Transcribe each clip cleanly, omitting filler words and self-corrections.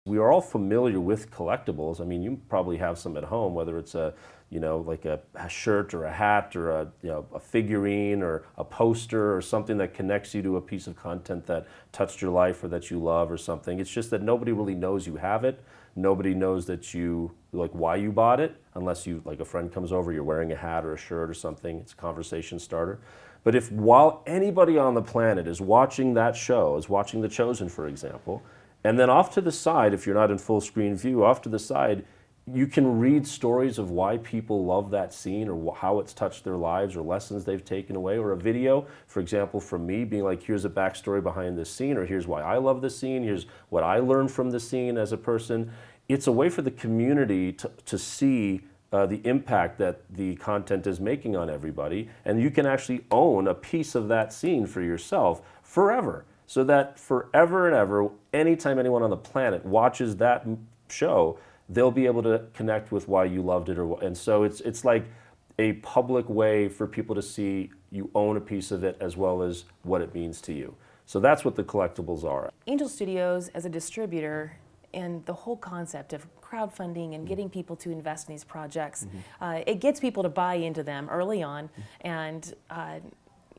We are all familiar with collectibles. I mean, you probably have some at home, whether it's like a shirt or a hat or a figurine or a poster or something that connects you to a piece of content that touched your life or that you love or something. It's just that nobody really knows you have it. Nobody knows that why you bought it, unless like a friend comes over, you're wearing a hat or a shirt or something. It's a conversation starter. But while anybody on the planet is watching that show, is watching The Chosen, for example, and then off to the side, if you're not in full screen view, off to the side, you can read stories of why people love that scene or how it's touched their lives or lessons they've taken away, or a video, for example, from me being like, here's a backstory behind this scene, or here's why I love this scene, here's what I learned from the scene as a person. It's a way for the community to see the impact that the content is making on everybody, and you can actually own a piece of that scene for yourself forever. So that forever and ever, anytime anyone on the planet watches that show, they'll be able to connect with why you loved it. And so it's like a public way for people to see you own a piece of it as well as what it means to you. So that's what the collectibles are. Angel Studios as a distributor, and the whole concept of crowdfunding and getting people to invest in these projects, it gets people to buy into them early on, and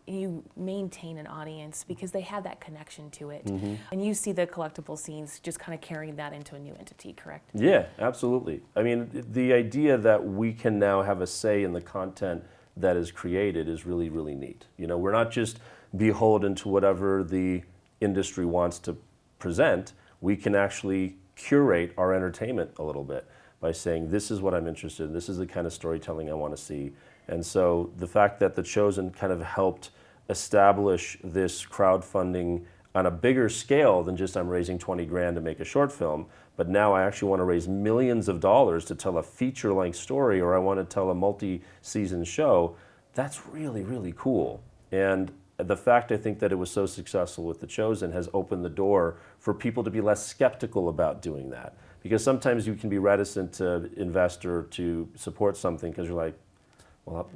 you maintain an audience because they have that connection to it. And you see the Collectible Scenes just kind of carrying that into a new entity, correct? Yeah, absolutely. I mean, the idea that we can now have a say in the content that is created is really, really neat. We're not just beholden to whatever the industry wants to present. We can actually curate our entertainment a little bit by saying, this is what I'm interested in, this is the kind of storytelling I want to see. And so the fact that The Chosen kind of helped establish this crowdfunding on a bigger scale than just I'm raising 20 grand to make a short film, but now I actually want to raise millions of dollars to tell a feature-length story, or I want to tell a multi-season show, that's really, really cool. And the fact, I think, that it was so successful with The Chosen has opened the door for people to be less skeptical about doing that. Because sometimes you can be reticent to invest or to support something because you're like, well,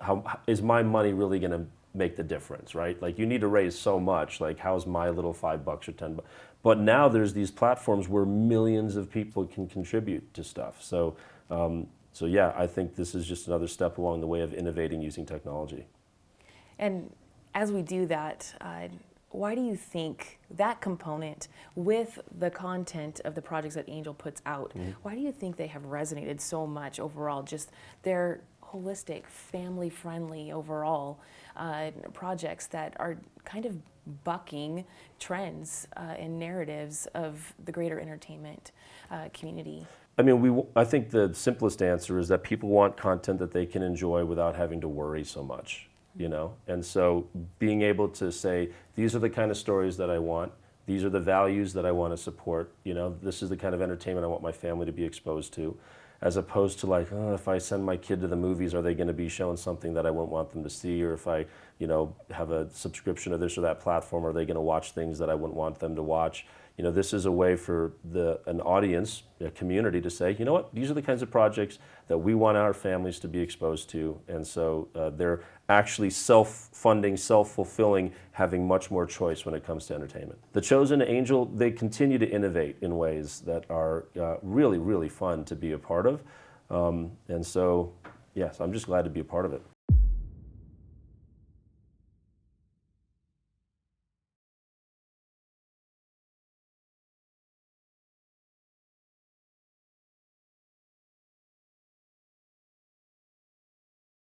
how is my money really going to make the difference, right? Like, you need to raise so much, like, how's my little $5 or $10? But now there's these platforms where millions of people can contribute to stuff. So yeah, I think this is just another step along the way of innovating using technology. And as we do that, why do you think that component with the content of the projects that Angel puts out, why do you think they have resonated so much overall? Just their holistic, family-friendly overall projects that are kind of bucking trends and narratives of the greater entertainment community? I mean, I think the simplest answer is that people want content that they can enjoy without having to worry so much. And so being able to say, these are the kind of stories that I want, these are the values that I want to support, this is the kind of entertainment I want my family to be exposed to, as opposed to like, oh, if I send my kid to the movies, are they going to be shown something that I won't want them to see? Or if I, have a subscription to this or that platform, are they going to watch things that I wouldn't want them to watch? This is a way for an audience, a community, to say, you know what, these are the kinds of projects that we want our families to be exposed to. And so they're actually self-funding, self-fulfilling, having much more choice when it comes to entertainment. The Chosen, Angel, they continue to innovate in ways that are really, really fun to be a part of. And so, yes, I'm just glad to be a part of it.